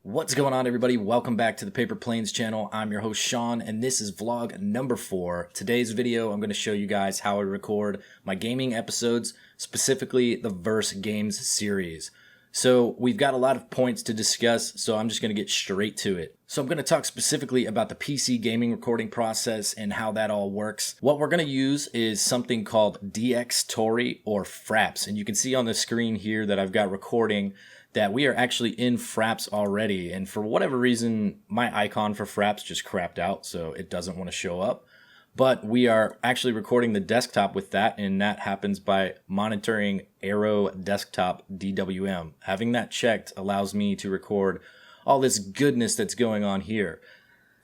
What's going on, everybody? Welcome back to the Paper Planes channel. I'm your host Sean, and this is vlog number 4. Today's video, I'm going to show you guys how I record my gaming episodes, specifically the Verse Games series. So we've got a lot of points to discuss, so I'm just going to get straight to it. So I'm going to talk specifically about the PC gaming recording process and how that all works. What we're going to use is something called Dxtory or Fraps, and you can see on the screen here that I've got recording that we are actually in Fraps already, and for whatever reason my icon for Fraps just crapped out, so it doesn't want to show up. But we are actually recording the desktop with that, and that happens by monitoring Aero Desktop DWM. Having that checked allows me to record all this goodness that's going on here.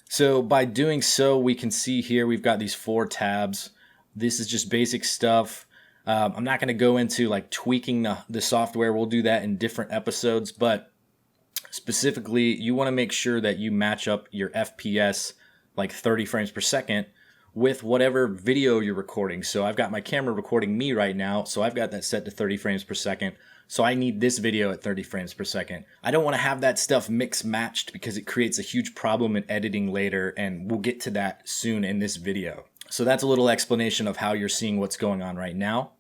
So by doing so, we can see here we've got these 4 tabs. This is just basic stuff. I'm not going to go into like tweaking the software. We'll do that in different episodes, but specifically you want to make sure that you match up your FPS like 30 frames per second with whatever video you're recording. So I've got my camera recording me right now, so I've got that set to 30 frames per second. So I need this video at 30 frames per second. I don't want to have that stuff mix matched because it creates a huge problem in editing later, and we'll get to that soon in this video. So that's a little explanation of how you're seeing what's going on right now.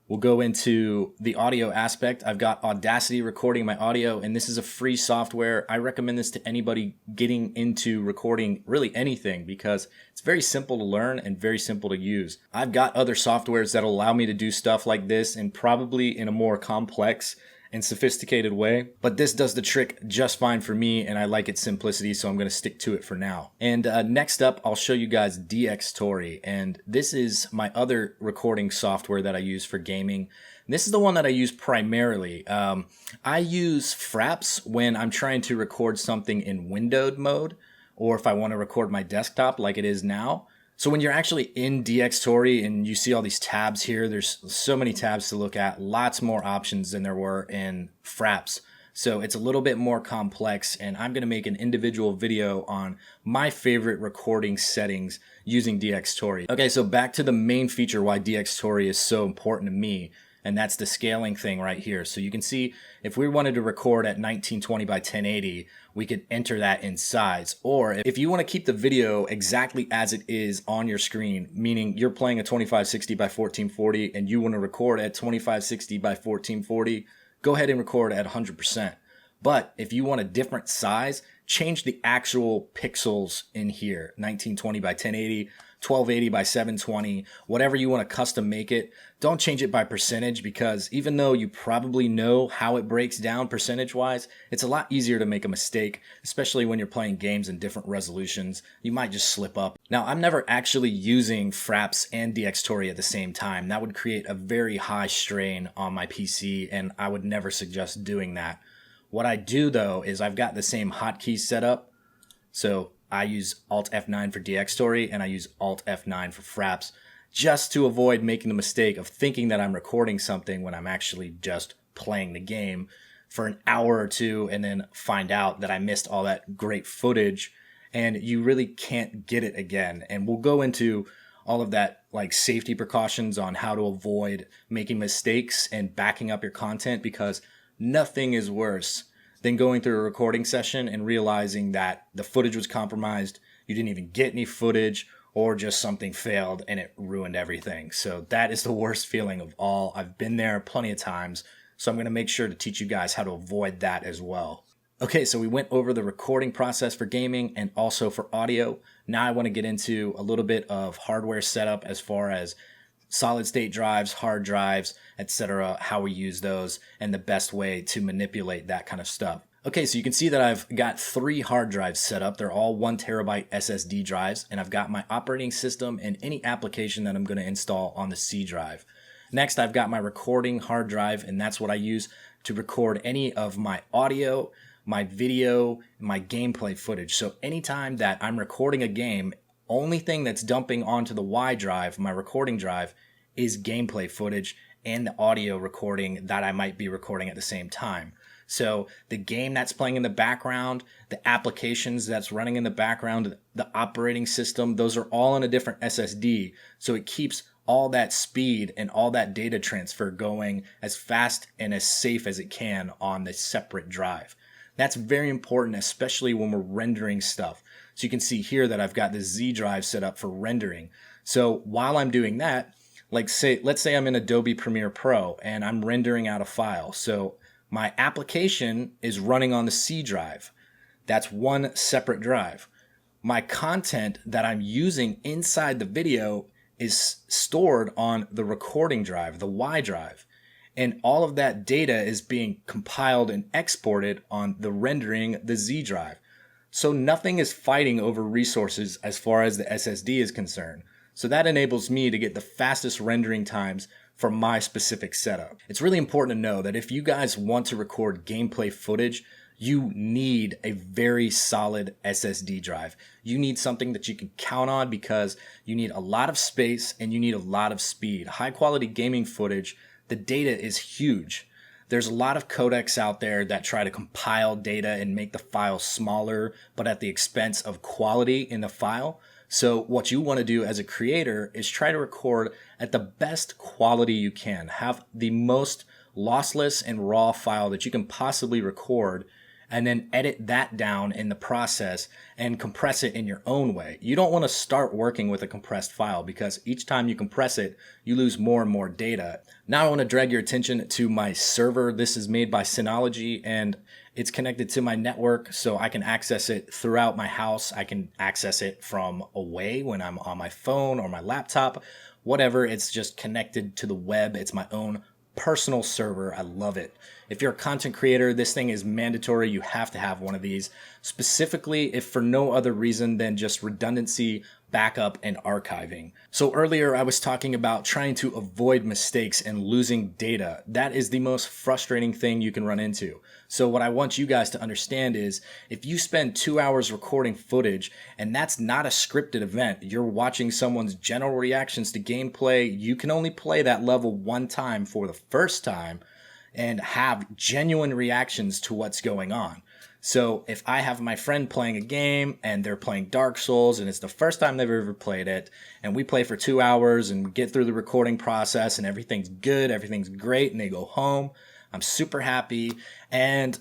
We'll go into the audio aspect. I've got Audacity recording my audio, and this is a free software. I recommend this to anybody getting into recording really anything because it's very simple to learn and very simple to use. I've got other softwares that allow me to do stuff like this and probably in a more complex and sophisticated way, but this does the trick just fine for me, and I like its simplicity, so I'm going to stick to it for now. And next up, I'll show you guys Dxtory, and this is my other recording software that I use for gaming. This is the one that I use primarily. I use Fraps when I'm trying to record something in windowed mode, or if I want to record my desktop like it is now. So when you're actually in Dxtory and you see all these tabs here, there's so many tabs to look at, lots more options than there were in Fraps. So it's a little bit more complex, and I'm going to make an individual video on my favorite recording settings using Dxtory. Okay, so back to the main feature why Dxtory is so important to me, and that's the scaling thing right here. So you can see if we wanted to record at 1920 by 1080, we could enter that in size. Or if you want to keep the video exactly as it is on your screen, meaning you're playing a 2560 by 1440 and you want to record at 2560 by 1440, go ahead and record at 100%. But if you want a different size, change the actual pixels in here, 1920 by 1080, 1280 by 720, whatever you want to custom make it. Don't change it by percentage, because even though you probably know how it breaks down percentage wise, it's a lot easier to make a mistake, especially when you're playing games in different resolutions. You might just slip up. Now, I'm never actually using Fraps and Dxtory at the same time. That would create a very high strain on my PC, and I would never suggest doing that. What I do though is I've got the same hotkeys set up. So I use Alt F9 for Dxtory and I use Alt F9 for Fraps, just to avoid making the mistake of thinking that I'm recording something when I'm actually just playing the game for an hour or two and then find out that I missed all that great footage and you really can't get it again. And we'll go into all of that like safety precautions on how to avoid making mistakes and backing up your content, because nothing is worse than going through a recording session and realizing that the footage was compromised, you didn't even get any footage, or just something failed and it ruined everything. So that is the worst feeling of all. I've been there plenty of times, so I'm going to make sure to teach you guys how to avoid that as well. Okay, so we went over the recording process for gaming and also for audio. Now I want to get into a little bit of hardware setup as far as solid state drives, hard drives, etc., how we use those, and the best way to manipulate that kind of stuff. Okay, so you can see that I've got 3 hard drives set up. They're all 1 terabyte SSD drives, and I've got my operating system and any application that I'm going to install on the C drive. Next, I've got my recording hard drive, and that's what I use to record any of my audio, my video, my gameplay footage. So anytime that I'm recording a game, only thing that's dumping onto the Y drive, my recording drive, is gameplay footage and the audio recording that I might be recording at the same time. So the game that's playing in the background, the applications that's running in the background, the operating system, those are all on a different SSD. So it keeps all that speed and all that data transfer going as fast and as safe as it can on the separate drive. That's very important, especially when we're rendering stuff. So you can see here that I've got the Z drive set up for rendering. So while I'm doing that, let's say I'm in Adobe Premiere Pro and I'm rendering out a file. So my application is running on the C drive. That's one separate drive. My content that I'm using inside the video is stored on the recording drive, the Y drive. And all of that data is being compiled and exported on the rendering, the Z drive. So nothing is fighting over resources as far as the SSD is concerned. So that enables me to get the fastest rendering times for my specific setup. It's really important to know that if you guys want to record gameplay footage, you need a very solid SSD drive. You need something that you can count on because you need a lot of space and you need a lot of speed. High quality gaming footage, the data is huge. There's a lot of codecs out there that try to compile data and make the file smaller, but at the expense of quality in the file. So what you want to do as a creator is try to record at the best quality you can. Have the most lossless and raw file that you can possibly record, and then edit that down in the process and compress it in your own way. You don't want to start working with a compressed file because each time you compress it, you lose more and more data. Now I want to drag your attention to my server. This is made by Synology and it's connected to my network so I can access it throughout my house. I can access it from away when I'm on my phone or my laptop, whatever. It's just connected to the web. It's my own personal server. I love it. If you're a content creator, this thing is mandatory. You have to have one of these, specifically if for no other reason than just redundancy, backup, and archiving. So earlier I was talking about trying to avoid mistakes and losing data. That is the most frustrating thing you can run into. So what I want you guys to understand is if you spend 2 hours recording footage and that's not a scripted event, you're watching someone's general reactions to gameplay, you can only play that level one time for the first time and have genuine reactions to what's going on. So if I have my friend playing a game and they're playing Dark Souls and it's the first time they've ever played it and we play for 2 hours and get through the recording process and everything's good, everything's great, and they go home, I'm super happy. And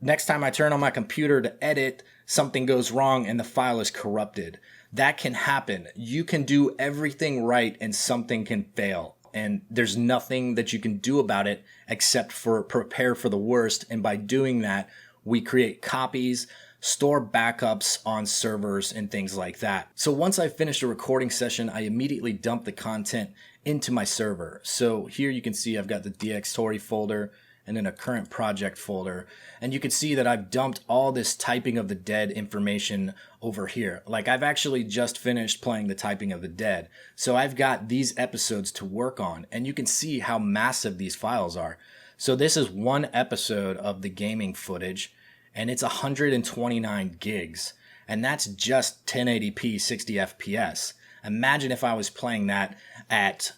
next time I turn on my computer to edit, something goes wrong and the file is corrupted. That can happen. You can do everything right and something can fail. And there's nothing that you can do about it except for prepare for the worst. And by doing that, we create copies, store backups on servers and things like that. So once I finished a recording session, I immediately dump the content into my server. So here you can see I've got the Dxtory folder and then a current project folder. And you can see that I've dumped all this typing of the dead information over here. Like I've actually just finished playing the typing of the dead. So I've got these episodes to work on and you can see how massive these files are. So this is one episode of the gaming footage and it's 129 gigs. And that's just 1080p 60 FPS. Imagine if I was playing that at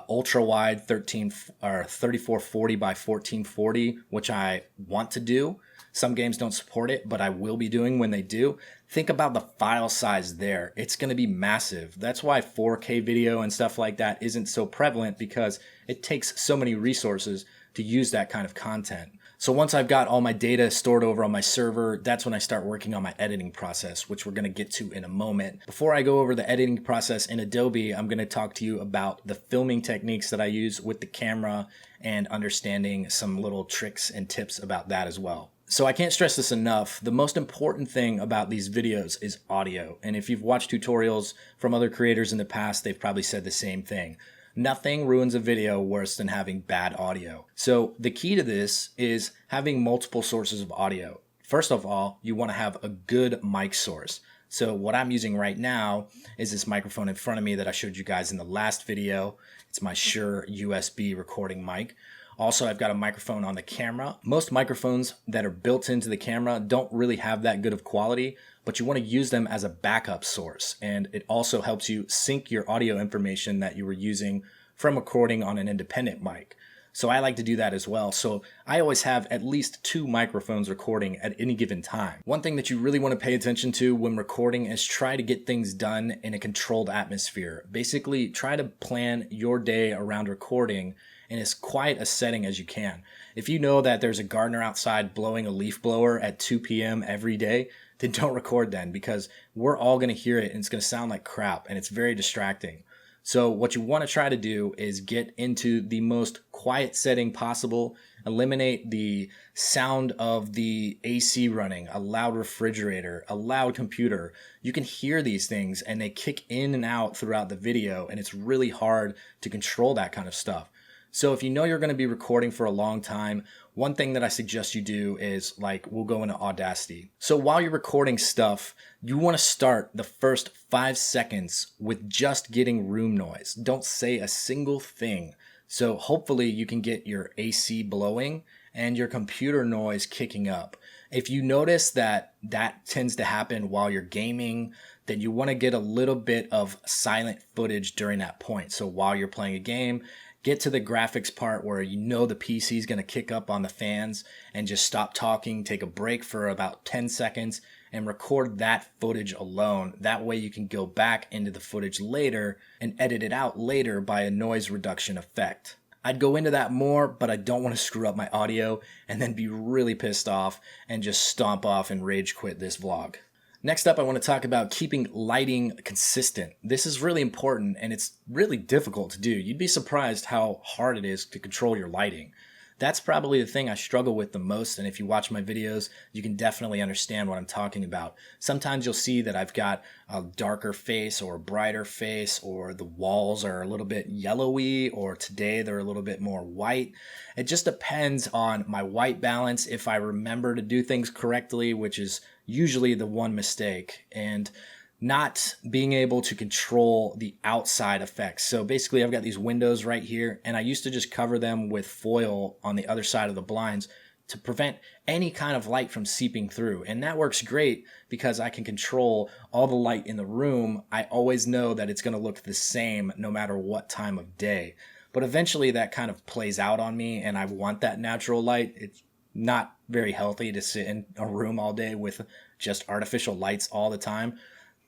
ultra wide 3440 by 1440, which I want to do. Some games don't support it, but I will be doing when they do. Think about the file size there. It's going to be massive. That's why 4K video and stuff like that isn't so prevalent because it takes so many resources to use that kind of content. So once I've got all my data stored over on my server, that's when I start working on my editing process, which we're going to get to in a moment. Before I go over the editing process in Adobe, I'm going to talk to you about the filming techniques that I use with the camera and understanding some little tricks and tips about that as well. So I can't stress this enough. The most important thing about these videos is audio. And if you've watched tutorials from other creators in the past, they've probably said the same thing. Nothing ruins a video worse than having bad audio. So the key to this is having multiple sources of audio. First of all, you want to have a good mic source. So what I'm using right now is this microphone in front of me that I showed you guys in the last video. It's my Shure USB recording mic. Also, I've got a microphone on the camera. Most microphones that are built into the camera don't really have that good of quality, but you want to use them as a backup source. And it also helps you sync your audio information that you were using from recording on an independent mic. So I like to do that as well. So I always have at least 2 microphones recording at any given time. One thing that you really want to pay attention to when recording is try to get things done in a controlled atmosphere. Basically, try to plan your day around recording in as quiet a setting as you can. If you know that there's a gardener outside blowing a leaf blower at 2 p.m. every day, then don't record then, because we're all going to hear it and it's going to sound like crap and it's very distracting. So what you want to try to do is get into the most quiet setting possible, eliminate the sound of the AC running, a loud refrigerator, a loud computer. You can hear these things and they kick in and out throughout the video, and it's really hard to control that kind of stuff. So if you know you're going to be recording for a long time, one thing that I suggest you do is, like, we'll go into Audacity. So while you're recording stuff, you want to start the first 5 seconds with just getting room noise. Don't say a single thing. So hopefully you can get your AC blowing and your computer noise kicking up. If you notice that that tends to happen while you're gaming, then you want to get a little bit of silent footage during that point. So while you're playing a game, get to the graphics part where you know the PC is going to kick up on the fans, and just stop talking, take a break for about 10 seconds and record that footage alone. That way you can go back into the footage later and edit it out later by a noise reduction effect. I'd go into that more, but I don't want to screw up my audio and then be really pissed off and just stomp off and rage quit this vlog. Next up, I want to talk about keeping lighting consistent. This is really important and it's really difficult to do. You'd be surprised how hard it is to control your lighting. That's probably the thing I struggle with the most, and if you watch my videos, you can definitely understand what I'm talking about. Sometimes you'll see that I've got a darker face or a brighter face, or the walls are a little bit yellowy, or today they're a little bit more white. It just depends on my white balance, if I remember to do things correctly, which is usually the one mistake, and not being able to control the outside effects. So basically I've got these windows right here, and I used to just cover them with foil on the other side of the blinds to prevent any kind of light from seeping through. And that works great because I can control all the light in the room. I always know that it's going to look the same no matter what time of day. But eventually that kind of plays out on me, and I want that natural light. It's not very healthy to sit in a room all day with just artificial lights all the time.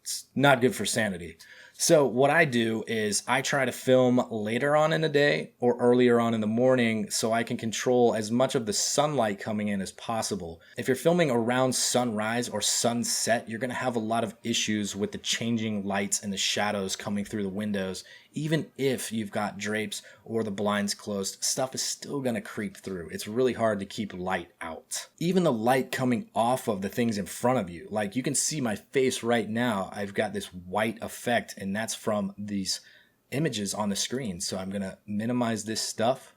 It's not good for sanity. So what I do is I try to film later on in the day or earlier on in the morning so I can control as much of the sunlight coming in as possible. If you're filming around sunrise or sunset, you're going to have a lot of issues with the changing lights and the shadows coming through the windows. Even if you've got drapes or the blinds closed, stuff is still going to creep through. It's really hard to keep light out. Even the light coming off of the things in front of you. Like, you can see my face right now. I've got this white effect, and that's from these images on the screen. So I'm going to minimize this stuff.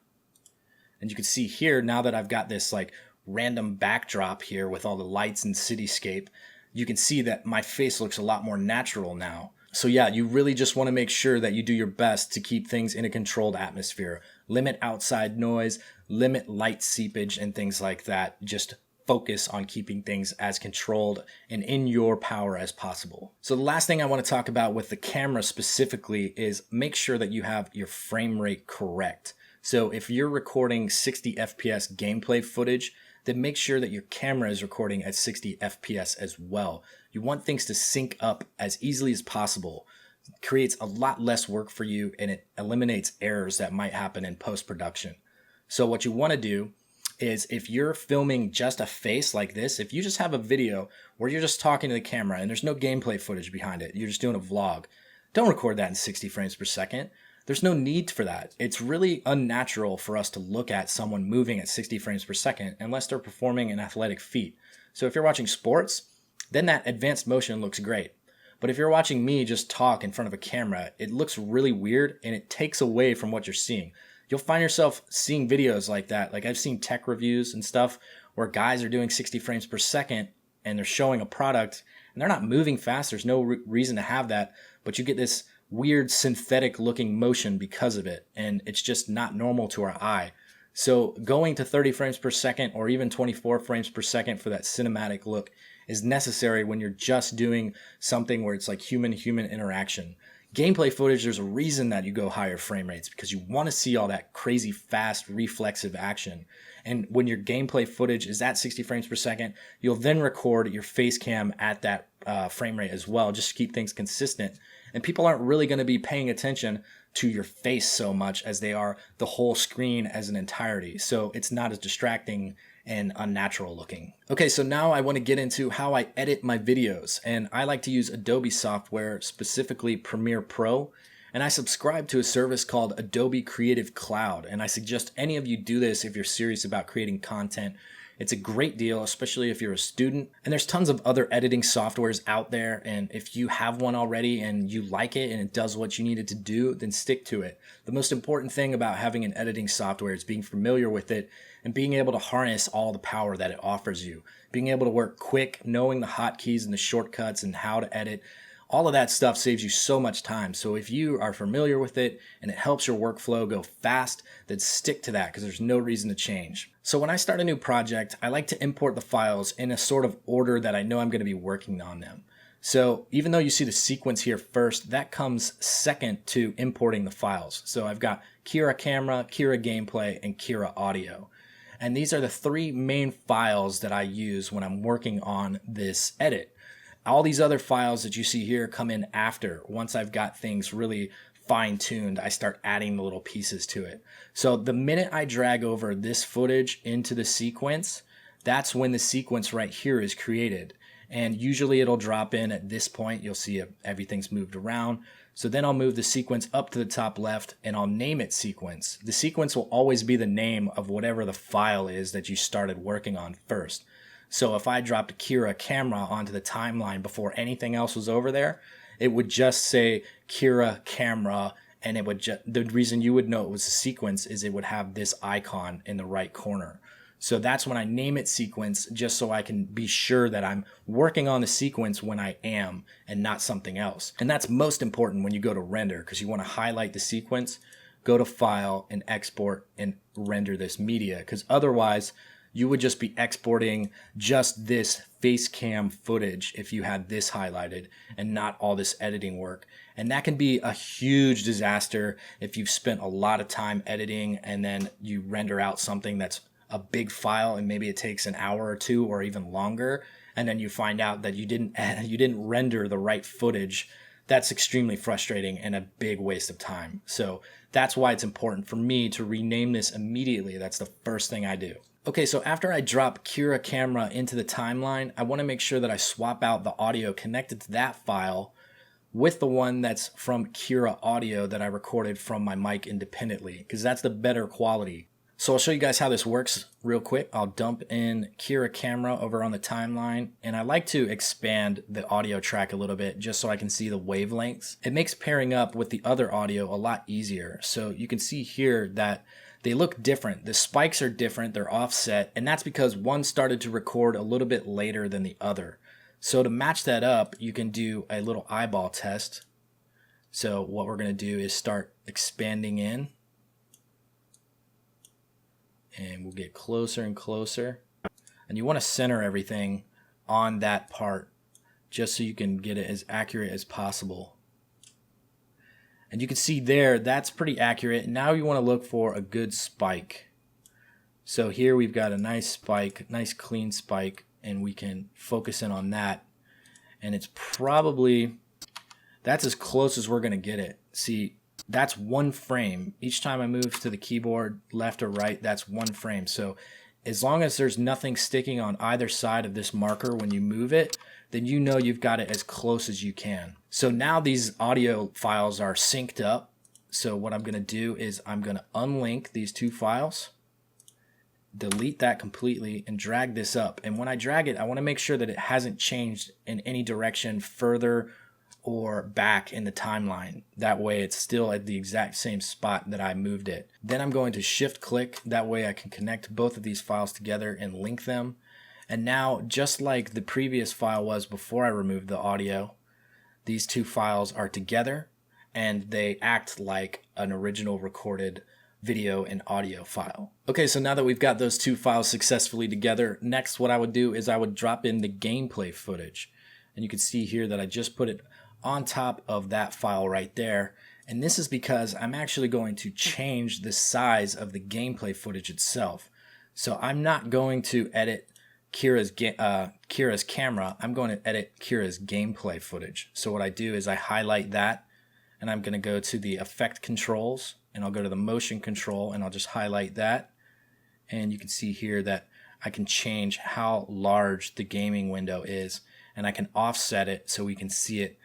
And you can see here, now that I've got this like random backdrop here with all the lights and cityscape, you can see that my face looks a lot more natural now. So yeah, you really just want to make sure that you do your best to keep things in a controlled atmosphere. Limit outside noise, limit light seepage and things like that. Just focus on keeping things as controlled and in your power as possible. So the last thing I want to talk about with the camera specifically is make sure that you have your frame rate correct. So if you're recording 60 FPS gameplay footage, then make sure that your camera is recording at 60 FPS as well. You want things to sync up as easily as possible. It creates a lot less work for you, and it eliminates errors that might happen in post-production. So what you want to do is, if you're filming just a face like this, if you just have a video where you're just talking to the camera and there's no gameplay footage behind it, you're just doing a vlog, don't record that in 60 frames per second. There's no need for that. It's really unnatural for us to look at someone moving at 60 frames per second unless they're performing an athletic feat. So if you're watching sports, then that advanced motion looks great. But if you're watching me just talk in front of a camera, it looks really weird and it takes away from what you're seeing. You'll find yourself seeing videos like that. Like, I've seen tech reviews and stuff where guys are doing 60 frames per second and they're showing a product and they're not moving fast. There's no reason to have that, but you get this weird synthetic looking motion because of it, and it's just not normal to our eye. So going to 30 frames per second or even 24 frames per second for that cinematic look is necessary when you're just doing something where it's like human-human interaction. Gameplay footage, there's a reason that you go higher frame rates, because you want to see all that crazy fast reflexive action. And when your gameplay footage is at 60 frames per second, you'll then record your face cam at that frame rate as well, just to keep things consistent. And people aren't really going to be paying attention to your face so much as they are the whole screen as an entirety. So it's not as distracting and unnatural looking. Okay, so now I want to get into how I edit my videos, and I like to use Adobe software, specifically Premiere Pro, and I subscribe to a service called Adobe Creative Cloud, and I suggest any of you do this if you're serious about creating content. It's a great deal, especially if you're a student. And there's tons of other editing softwares out there. And if you have one already and you like it and it does what you need it to do, then stick to it. The most important thing about having an editing software is being familiar with it and being able to harness all the power that it offers you. Being able to work quick, knowing the hotkeys and the shortcuts and how to edit. All of that stuff saves you so much time. So if you are familiar with it and it helps your workflow go fast, then stick to that because there's no reason to change. So when I start a new project, I like to import the files in a sort of order that I know I'm going to be working on them. So even though you see the sequence here first, that comes second to importing the files. So I've got Kira Camera, Kira Gameplay, and Kira Audio. And these are the three main files that I use when I'm working on this edit. All these other files that you see here come in after. Once I've got things really fine-tuned, I start adding the little pieces to it. So the minute I drag over this footage into the sequence, that's when the sequence right here is created. And usually it'll drop in at this point. You'll see everything's moved around. So then I'll move the sequence up to the top left and I'll name it sequence. The sequence will always be the name of whatever the file is that you started working on first. So if I dropped Kira Camera onto the timeline before anything else was over there, it would just say Kira Camera, and it would the reason you would know it was a sequence is it would have this icon in the right corner. So that's when I name it sequence, just so I can be sure that I'm working on the sequence when I am and not something else. And that's most important when you go to render, because you want to highlight the sequence, go to File and Export and render this media, because otherwise you would just be exporting just this face cam footage if you had this highlighted and not all this editing work. And that can be a huge disaster if you've spent a lot of time editing and then you render out something that's a big file and maybe it takes an hour or two or even longer, and then you find out that you didn't render the right footage. That's extremely frustrating and a big waste of time. So that's why it's important for me to rename this immediately. That's the first thing I do. Okay, so after I drop Kira Camera into the timeline, I want to make sure that I swap out the audio connected to that file with the one that's from Kira Audio that I recorded from my mic independently, because that's the better quality. So I'll show you guys how this works real quick. I'll dump in Kira Camera over on the timeline, and I like to expand the audio track a little bit just so I can see the wavelengths. It makes pairing up with the other audio a lot easier. So you can see here that they look different. The spikes are different, they're offset, and that's because one started to record a little bit later than the other. So to match that up, you can do a little eyeball test. So what we're going to do is start expanding in, and we'll get closer and closer. And you want to center everything on that part just so you can get it as accurate as possible. And you can see there, that's pretty accurate. Now you want to look for a good spike. So here we've got a nice spike, nice clean spike, and we can focus in on that. And it's probably, that's as close as we're going to get it. See, that's one frame. Each time I move to the keyboard, left or right, that's one frame. So as long as there's nothing sticking on either side of this marker when you move it, then you know you've got it as close as you can. So now these audio files are synced up. So what I'm going to do is I'm going to unlink these two files, delete that completely, and drag this up. And when I drag it, I want to make sure that it hasn't changed in any direction further or back in the timeline. That way it's still at the exact same spot that I moved it. Then I'm going to shift click. That way I can connect both of these files together and link them. And now, just like the previous file was before I removed the audio, these two files are together and they act like an original recorded video and audio file. Okay, so now that we've got those two files successfully together, next what I would do is I would drop in the gameplay footage. And you can see here that I just put it on top of that file right there. And this is because I'm actually going to change the size of the gameplay footage itself. So I'm not going to edit Kira's camera, I'm going to edit Kira's gameplay footage. So what I do is I highlight that and I'm going to go to the effect controls, and I'll go to the motion control, and I'll just highlight that. And you can see here that I can change how large the gaming window is, and I can offset it so we can see it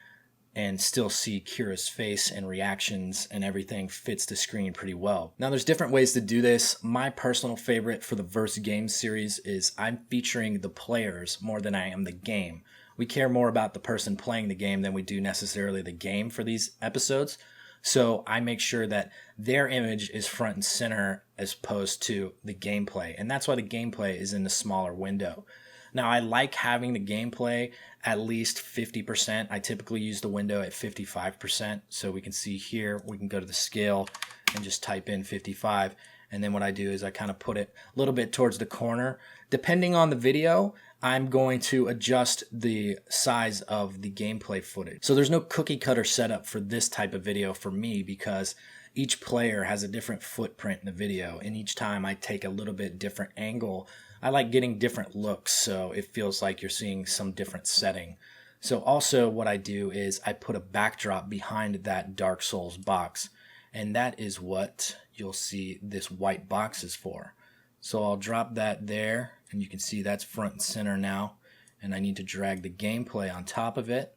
and still see Kira's face and reactions, and everything fits the screen pretty well. Now there's different ways to do this. My personal favorite for the Verse Games series is I'm featuring the players more than I am the game. We care more about the person playing the game than we do necessarily the game for these episodes. So I make sure that their image is front and center as opposed to the gameplay. And that's why the gameplay is in the smaller window. Now I like having the gameplay at least 50%. I typically use the window at 55%. So we can see here, we can go to the scale and just type in 55. And then what I do is I kind of put it a little bit towards the corner. Depending on the video, I'm going to adjust the size of the gameplay footage. So there's no cookie cutter setup for this type of video for me, because each player has a different footprint in the video, and each time I take a little bit different angle. I like getting different looks, so it feels like you're seeing some different setting. So also what I do is I put a backdrop behind that Dark Souls box, and that is what you'll see this white box is for. So I'll drop that there, and you can see that's front and center now, and I need to drag the gameplay on top of it.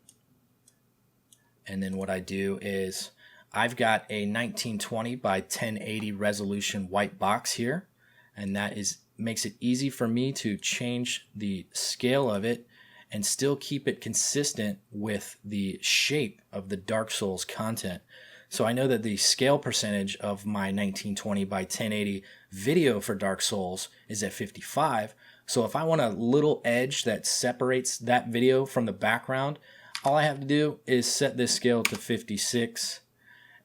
And then what I do is I've got a 1920 by 1080 resolution white box here, and that makes it easy for me to change the scale of it and still keep it consistent with the shape of the Dark Souls content. So I know that the scale percentage of my 1920 by 1080 video for Dark Souls is at 55. So if I want a little edge that separates that video from the background, all I have to do is set this scale to 56,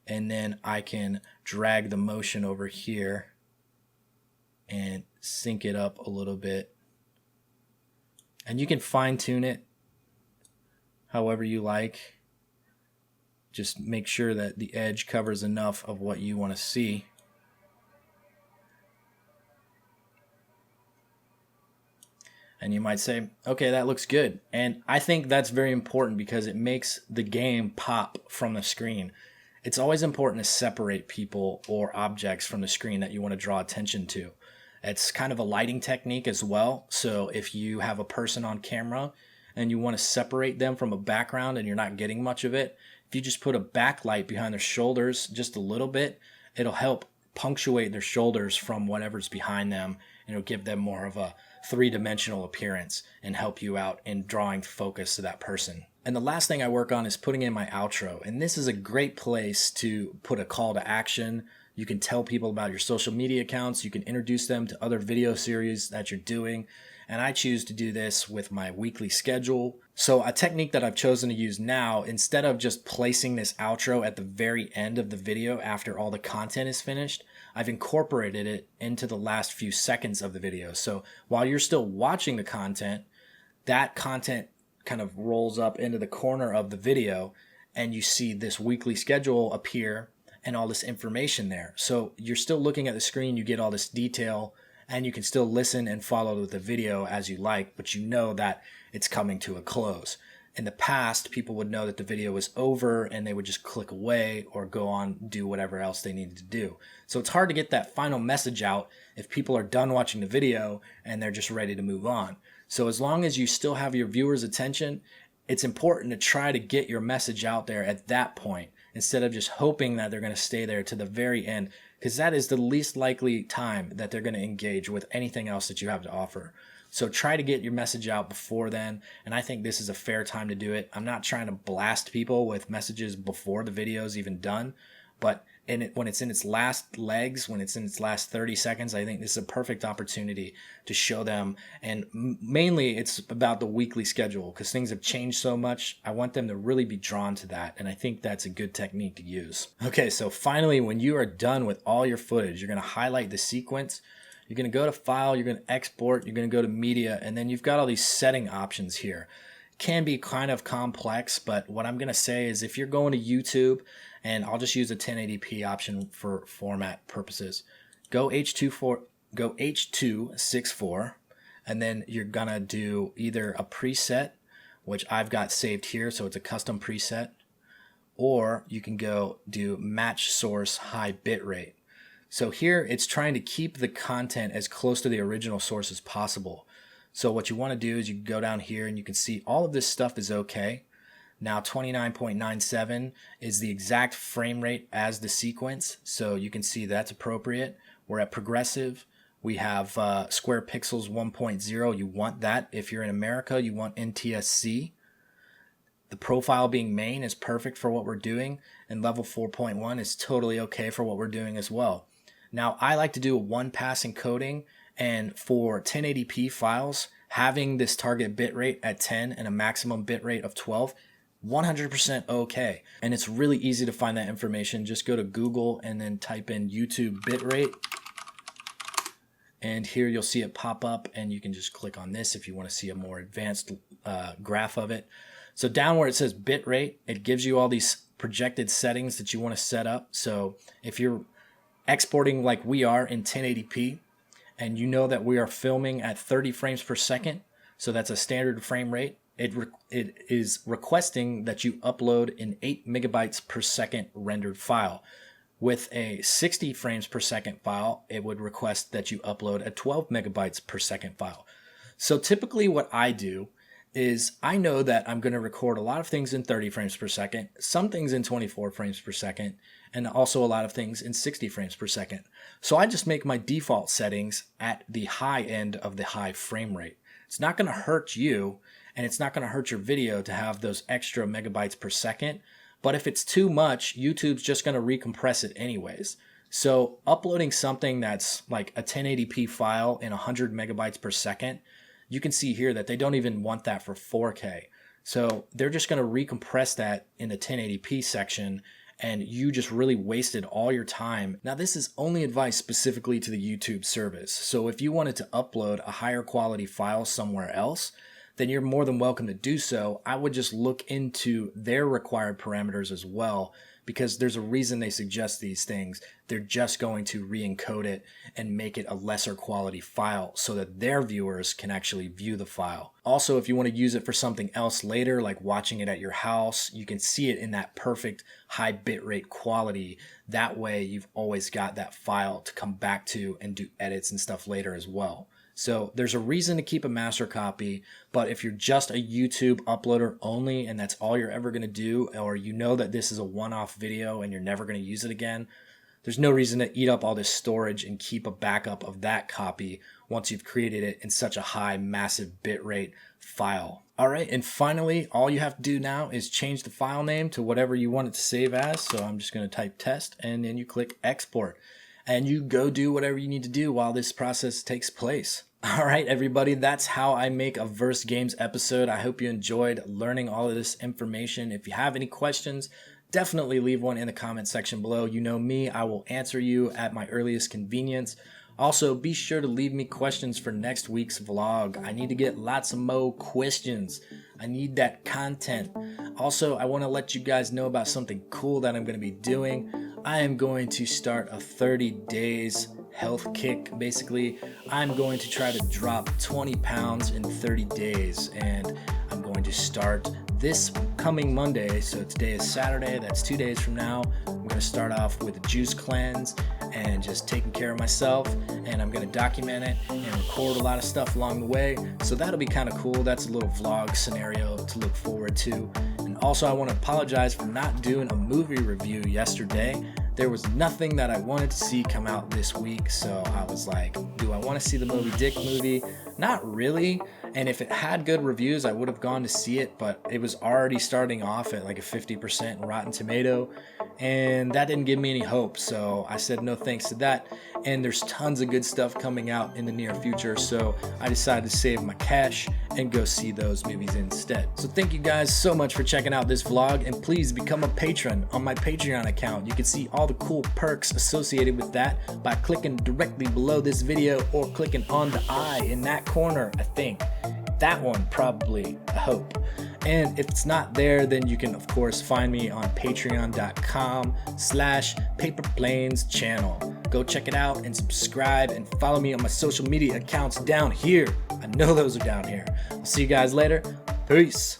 and then I can drag the motion over here and sync it up a little bit. And you can fine tune it however you like. Just make sure that the edge covers enough of what you want to see. And you might say, okay, that looks good. And I think that's very important because it makes the game pop from the screen. It's always important to separate people or objects from the screen that you want to draw attention to. It's kind of a lighting technique as well. So if you have a person on camera and you want to separate them from a background and you're not getting much of it, if you just put a backlight behind their shoulders just a little bit, it'll help punctuate their shoulders from whatever's behind them, and it'll give them more of a three-dimensional appearance and help you out in drawing focus to that person. And the last thing I work on is putting in my outro, and this is a great place to put a call to action. You can tell people about your social media accounts. You can introduce them to other video series that you're doing. And I choose to do this with my weekly schedule. So a technique that I've chosen to use now, instead of just placing this outro at the very end of the video after all the content is finished, I've incorporated it into the last few seconds of the video. So while you're still watching the content, that content kind of rolls up into the corner of the video, and you see this weekly schedule appear and all this information there. So you're still looking at the screen, you get all this detail, and you can still listen and follow the video as you like, but you know that it's coming to a close. In the past, people would know that the video was over and they would just click away or go on, do whatever else they needed to do. So it's hard to get that final message out if people are done watching the video and they're just ready to move on. So as long as you still have your viewers' attention, it's important to try to get your message out there at that point instead of just hoping that they're going to stay there to the very end, because that is the least likely time that they're going to engage with anything else that you have to offer. So try to get your message out before then, and I think this is a fair time to do it. I'm not trying to blast people with messages before the video is even done, but when it's in its last legs, when it's in its last 30 seconds, I think this is a perfect opportunity to show them. And mainly it's about the weekly schedule because things have changed so much. I want them to really be drawn to that, and I think that's a good technique to use. Okay, so finally, when you are done with all your footage, you're going to highlight the sequence. You're going to go to File, you're going to Export, you're going to go to Media, and then you've got all these setting options here. Can be kind of complex, but what I'm going to say is if you're going to YouTube, and I'll just use a 1080p option for format purposes, go H264, and then you're going to do either a preset, which I've got saved here, so it's a custom preset, or you can go do match source high bitrate. So here it's trying to keep the content as close to the original source as possible. So what you want to do is you can go down here and you can see all of this stuff is okay. Now 29.97 is the exact frame rate as the sequence, so you can see that's appropriate. We're at progressive. We have square pixels 1.0. You want that. If you're in America, you want NTSC. The profile being main is perfect for what we're doing, and level 4.1 is totally okay for what we're doing as well. Now, I like to do a one-pass encoding, and for 1080p files, having this target bitrate at 10 and a maximum bitrate of 12, 100% okay. And it's really easy to find that information. Just go to Google and then type in YouTube bitrate. And here you'll see it pop up, and you can just click on this if you want to see a more advanced graph of it. So down where it says bitrate, it gives you all these projected settings that you want to set up. So if you're exporting like we are in 1080p, and you know that we are filming at 30 frames per second, so that's a standard frame rate, it is requesting that you upload an 8 megabytes per second rendered file. With a 60 frames per second file, it would request that you upload a 12 megabytes per second file. So typically what I do is I know that I'm going to record a lot of things in 30 frames per second, some things in 24 frames per second, and also a lot of things in 60 frames per second. So I just make my default settings at the high end of the high frame rate. It's not going to hurt you, and it's not going to hurt your video to have those extra megabytes per second. But if it's too much, YouTube's just going to recompress it anyways. So uploading something that's like a 1080p file in 100 megabytes per second, you can see here that they don't even want that for 4K. So they're just going to recompress that in the 1080p section, and you just really wasted all your time. Now, this is only advice specifically to the YouTube service. So if you wanted to upload a higher quality file somewhere else, then you're more than welcome to do so. I would just look into their required parameters as well, because there's a reason they suggest these things. They're just going to re-encode it and make it a lesser quality file so that their viewers can actually view the file. Also, if you want to use it for something else later, like watching it at your house, you can see it in that perfect high bitrate quality. That way, you've always got that file to come back to and do edits and stuff later as well. So there's a reason to keep a master copy, but if you're just a YouTube uploader only and that's all you're ever going to do, or you know that this is a one-off video and you're never going to use it again, there's no reason to eat up all this storage and keep a backup of that copy once you've created it in such a high, massive bitrate file. All right, and finally, all you have to do now is change the file name to whatever you want it to save as. So I'm just going to type test, and then you click export. And you go do whatever you need to do while this process takes place. All right, everybody, that's how I make a Verse Games episode. I hope you enjoyed learning all of this information. If you have any questions, definitely leave one in the comment section below. You know me, I will answer you at my earliest convenience. Also, be sure to leave me questions for next week's vlog. I need to get lots of more questions. I need that content. Also, I want to let you guys know about something cool that I'm going to be doing. I am going to start a 30 days health kick. Basically, I'm going to try to drop 20 pounds in 30 days, and I'm going to start this coming Monday. So today is Saturday, that's 2 days from now. I'm going to start off with a juice cleanse and just taking care of myself, and I'm going to document it and record a lot of stuff along the way. So that'll be kind of cool. That's a little vlog scenario to look forward to. And also, I want to apologize for not doing a movie review yesterday. There was nothing that I wanted to see come out this week, so I was like, do I want to see the Moby Dick movie? Not really. And if it had good reviews, I would have gone to see it, but it was already starting off at like a 50% Rotten Tomato, and that didn't give me any hope, so I said no thanks to that. And there's tons of good stuff coming out in the near future, so I decided to save my cash and go see those movies instead. So thank you guys so much for checking out this vlog, and please become a patron on my Patreon account. You can see all the cool perks associated with that by clicking directly below this video or clicking on the eye in that corner, I think. That one probably, I hope. And if it's not there, then you can of course find me on patreon.com/paperplaneschannel. Go check it out and subscribe and follow me on my social media accounts down here. I know those are down here. I'll see you guys later. Peace.